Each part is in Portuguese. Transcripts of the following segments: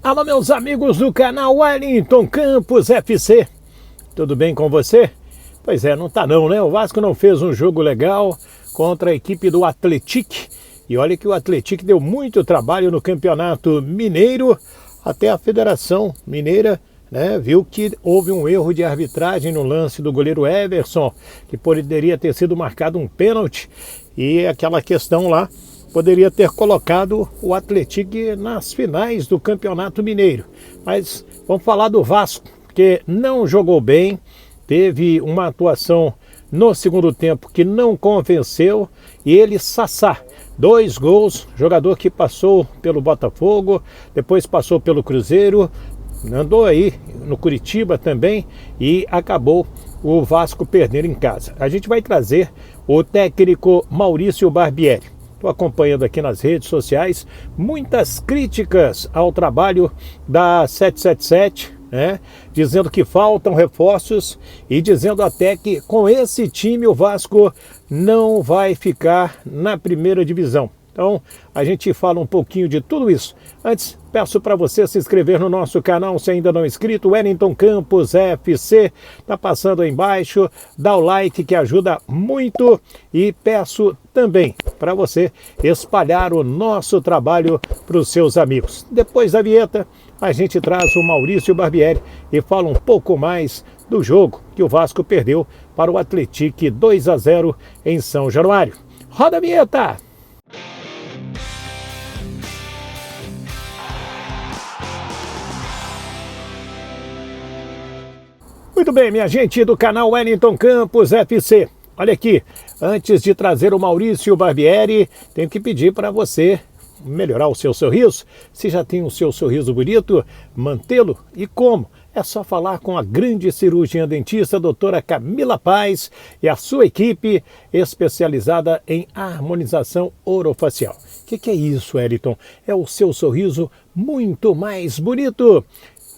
Alô, meus amigos do canal Wellington Campos FC, tudo bem com você? Pois é, não tá não, né? O Vasco não fez um jogo legal contra a equipe do Atlético. E olha que o Atlético deu muito trabalho no Campeonato Mineiro, até a Federação Mineira, né, viu que houve um erro de arbitragem no lance do goleiro Everson, que poderia ter sido marcado um pênalti, e aquela questão lá poderia ter colocado o Atlético nas finais do Campeonato Mineiro. Mas vamos falar do Vasco, que não jogou bem, teve uma atuação no segundo tempo que não convenceu, e ele, Sassá, 2 gols, jogador que passou pelo Botafogo, depois passou pelo Cruzeiro, andou aí no Curitiba também e acabou o Vasco perdendo em casa. A gente vai trazer o técnico Maurício Barbieri. Estou acompanhando aqui nas redes sociais muitas críticas ao trabalho da 777, né? Dizendo que faltam reforços e dizendo até que com esse time o Vasco não vai ficar na primeira divisão. Então a gente fala um pouquinho de tudo isso. Antes, peço para você se inscrever no nosso canal se ainda não é inscrito, Wellington Campos FC, tá passando aí embaixo, dá o like que ajuda muito, e peço também para você espalhar o nosso trabalho para os seus amigos. Depois da vinheta, a gente traz o Maurício Barbieri e fala um pouco mais do jogo que o Vasco perdeu para o Atlético 2-0 em São Januário. Roda a vinheta! Muito bem, minha gente do canal Wellington Campos FC. Olha aqui, antes de trazer o Maurício Barbieri, tenho que pedir para você melhorar o seu sorriso. Se já tem o seu sorriso bonito, mantê-lo. E como? É só falar com a grande cirurgiã dentista, doutora Camila Paz, e a sua equipe especializada em harmonização orofacial. O que é isso, Wellington? É o seu sorriso muito mais bonito.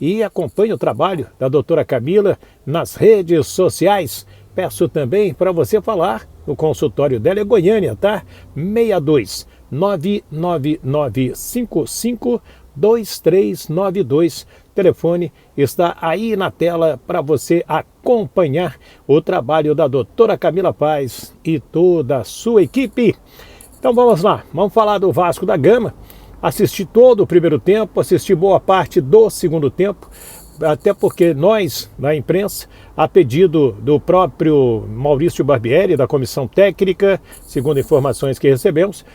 E acompanhe o trabalho da doutora Camila nas redes sociais. Peço também para você falar no consultório dela, é Goiânia, tá? 62 99955 2392. Telefone está aí na tela para você acompanhar o trabalho da doutora Camila Paz e toda a sua equipe. Então vamos lá, vamos falar do Vasco da Gama. Assisti todo o primeiro tempo, assisti boa parte do segundo tempo, até porque nós, da imprensa, a pedido do próprio Maurício Barbieri, da comissão técnica, segundo informações que recebemos,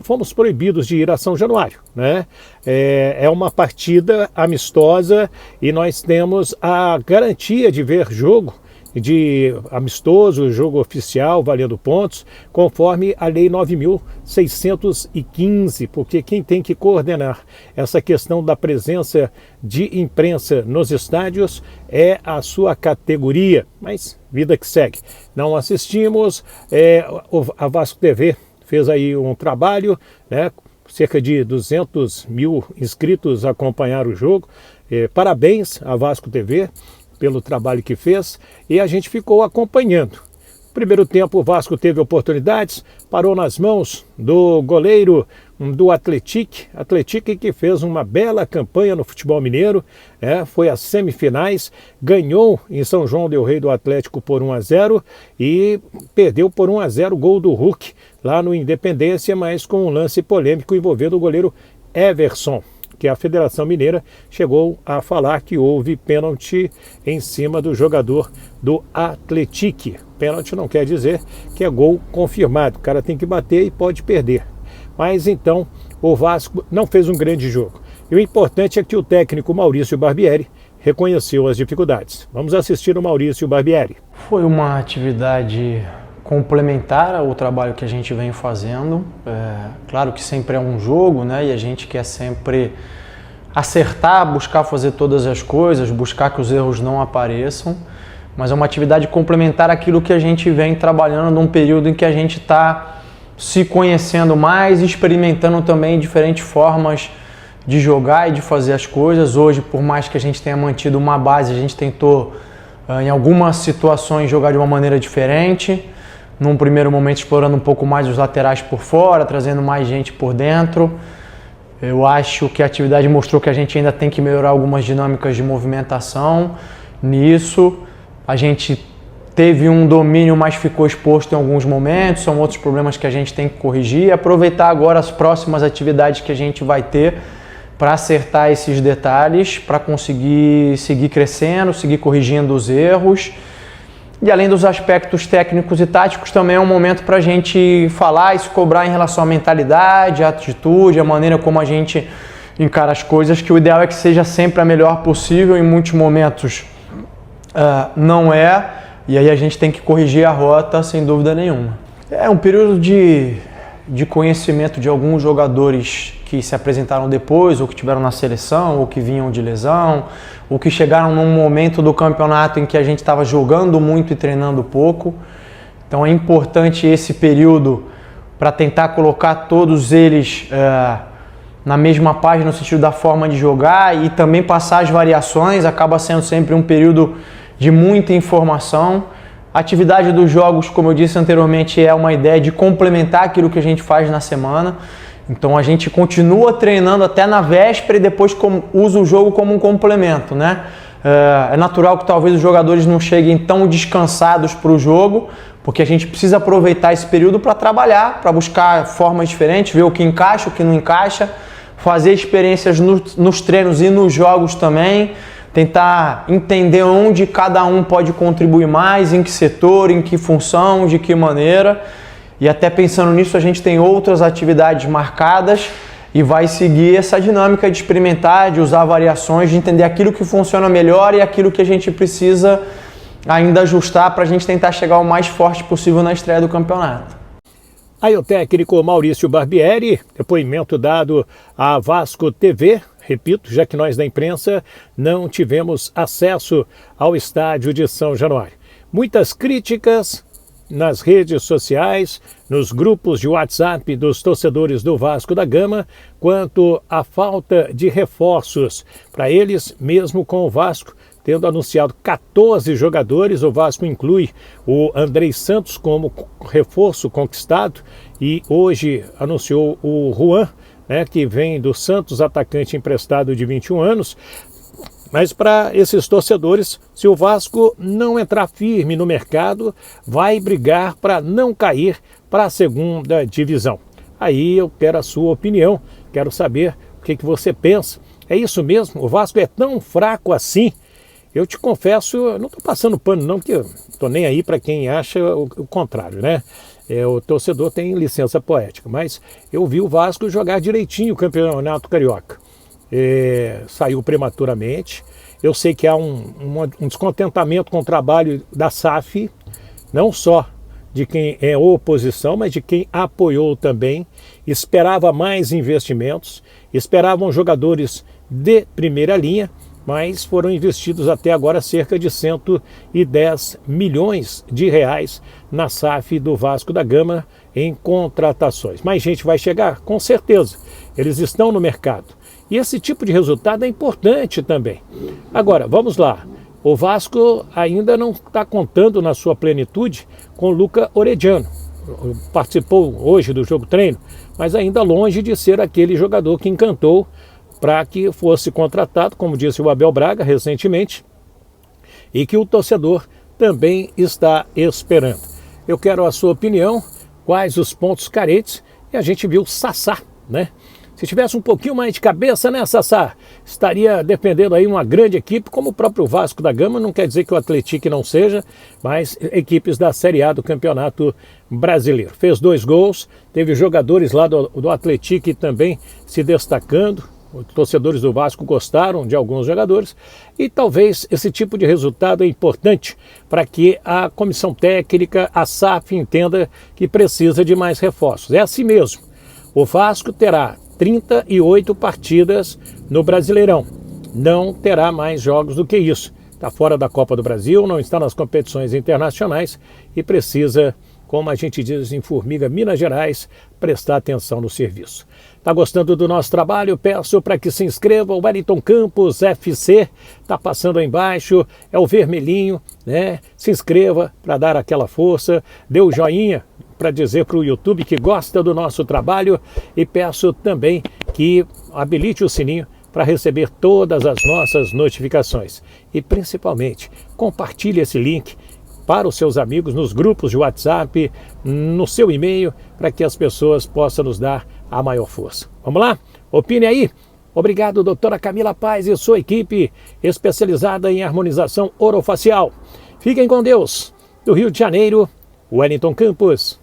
fomos proibidos de ir a São Januário, né? É uma partida amistosa e nós temos a garantia de ver jogo de amistoso, jogo oficial, valendo pontos, conforme a Lei 9.615, porque quem tem que coordenar essa questão da presença de imprensa nos estádios é a sua categoria, mas vida que segue. Não assistimos, a Vasco TV fez aí um trabalho, né? Cerca de 200 mil inscritos acompanharam o jogo, parabéns à Vasco TV pelo trabalho que fez, e a gente ficou acompanhando. Primeiro tempo o Vasco teve oportunidades, parou nas mãos do goleiro do Atlético que fez uma bela campanha no futebol mineiro, foi às semifinais, ganhou em São João del Rei do Atlético por 1-0 e perdeu por 1-0 o gol do Hulk lá no Independência, mas com um lance polêmico envolvendo o goleiro Everson, que a Federação Mineira chegou a falar que houve pênalti em cima do jogador do Atlético. Pênalti não quer dizer que é gol confirmado, o cara tem que bater e pode perder. Mas então o Vasco não fez um grande jogo. E o importante é que o técnico Maurício Barbieri reconheceu as dificuldades. Vamos assistir o Maurício Barbieri. Foi uma atividade complementar ao trabalho que a gente vem fazendo. Claro que sempre é um jogo, né? E a gente quer sempre acertar, buscar fazer todas as coisas, buscar que os erros não apareçam, mas é uma atividade complementar àquilo que a gente vem trabalhando num período em que a gente está se conhecendo mais, experimentando também diferentes formas de jogar e de fazer as coisas. Hoje, por mais que a gente tenha mantido uma base, a gente tentou em algumas situações jogar de uma maneira diferente. Num primeiro momento explorando um pouco mais os laterais por fora, trazendo mais gente por dentro. Eu acho que a atividade mostrou que a gente ainda tem que melhorar algumas dinâmicas de movimentação. Nisso, a gente teve um domínio, mas ficou exposto em alguns momentos. São outros problemas que a gente tem que corrigir e aproveitar agora as próximas atividades que a gente vai ter para acertar esses detalhes, para conseguir seguir crescendo, seguir corrigindo os erros. E além dos aspectos técnicos e táticos, também é um momento para a gente falar e se cobrar em relação à mentalidade, à atitude, à maneira como a gente encara as coisas, que o ideal é que seja sempre a melhor possível, em muitos momentos não é, e aí a gente tem que corrigir a rota sem dúvida nenhuma. É um período de conhecimento de alguns jogadores que se apresentaram depois, ou que tiveram na seleção, ou que vinham de lesão, ou que chegaram num momento do campeonato em que a gente estava jogando muito e treinando pouco. Então é importante esse período para tentar colocar todos eles na mesma página no sentido da forma de jogar e também passar as variações. Acaba sendo sempre um período de muita informação. A atividade dos jogos, como eu disse anteriormente, é uma ideia de complementar aquilo que a gente faz na semana. Então a gente continua treinando até na véspera e depois usa o jogo como um complemento, né? É natural que talvez os jogadores não cheguem tão descansados para o jogo, porque a gente precisa aproveitar esse período para trabalhar, para buscar formas diferentes, ver o que encaixa, o que não encaixa, fazer experiências nos treinos e nos jogos também, tentar entender onde cada um pode contribuir mais, em que setor, em que função, de que maneira. E até pensando nisso, a gente tem outras atividades marcadas e vai seguir essa dinâmica de experimentar, de usar variações, de entender aquilo que funciona melhor e aquilo que a gente precisa ainda ajustar para a gente tentar chegar o mais forte possível na estreia do campeonato. Aí o técnico Maurício Barbieri, depoimento dado à Vasco TV. Repito, já que nós da imprensa não tivemos acesso ao estádio de São Januário. Muitas críticas nas redes sociais, nos grupos de WhatsApp dos torcedores do Vasco da Gama, quanto à falta de reforços para eles, mesmo com o Vasco tendo anunciado 14 jogadores. O Vasco inclui o Andrei Santos como reforço conquistado e hoje anunciou o Juan, que vem do Santos, atacante emprestado de 21 anos. Mas para esses torcedores, se o Vasco não entrar firme no mercado, vai brigar para não cair para a segunda divisão. Aí eu quero a sua opinião, quero saber o que você pensa. É isso mesmo? O Vasco é tão fraco assim? Eu te confesso, eu não estou passando pano não, porque eu estou nem aí para quem acha o contrário, né? O torcedor tem licença poética, mas eu vi o Vasco jogar direitinho o Campeonato Carioca. Saiu prematuramente. Eu sei que há um descontentamento com o trabalho da SAF, não só de quem é oposição, mas de quem apoiou também. Esperava mais investimentos, esperavam jogadores de primeira linha, mas foram investidos até agora cerca de 110 milhões de reais na SAF do Vasco da Gama em contratações. Mais gente vai chegar? Com certeza. Eles estão no mercado. E esse tipo de resultado é importante também. Agora, vamos lá. O Vasco ainda não está contando na sua plenitude com o Luca Orediano. Participou hoje do jogo treino, mas ainda longe de ser aquele jogador que encantou para que fosse contratado, como disse o Abel Braga recentemente, e que o torcedor também está esperando. Eu quero a sua opinião, quais os pontos carentes, e a gente viu o Sassá, né? Se tivesse um pouquinho mais de cabeça, né, Sassá? Estaria defendendo aí uma grande equipe, como o próprio Vasco da Gama, não quer dizer que o Atlético não seja, mas equipes da Série A do Campeonato Brasileiro. Fez 2 gols, teve jogadores lá do Atlético também se destacando. Os torcedores do Vasco gostaram de alguns jogadores e talvez esse tipo de resultado é importante para que a comissão técnica, a SAF, entenda que precisa de mais reforços. É assim mesmo. O Vasco terá 38 partidas no Brasileirão. Não terá mais jogos do que isso. Está fora da Copa do Brasil, não está nas competições internacionais e precisa, como a gente diz em Formiga, Minas Gerais, prestar atenção no serviço. Está gostando do nosso trabalho? Peço para que se inscreva. O Wellington Campos FC está passando aí embaixo, é o vermelhinho, né? Se inscreva para dar aquela força, dê o joinha, para dizer para o YouTube que gosta do nosso trabalho e peço também que habilite o sininho para receber todas as nossas notificações. E principalmente, compartilhe esse link para os seus amigos nos grupos de WhatsApp, no seu e-mail, para que as pessoas possam nos dar a maior força. Vamos lá? Opine aí. Obrigado, doutora Camila Paz e sua equipe especializada em harmonização orofacial. Fiquem com Deus. Do Rio de Janeiro, Wellington Campos.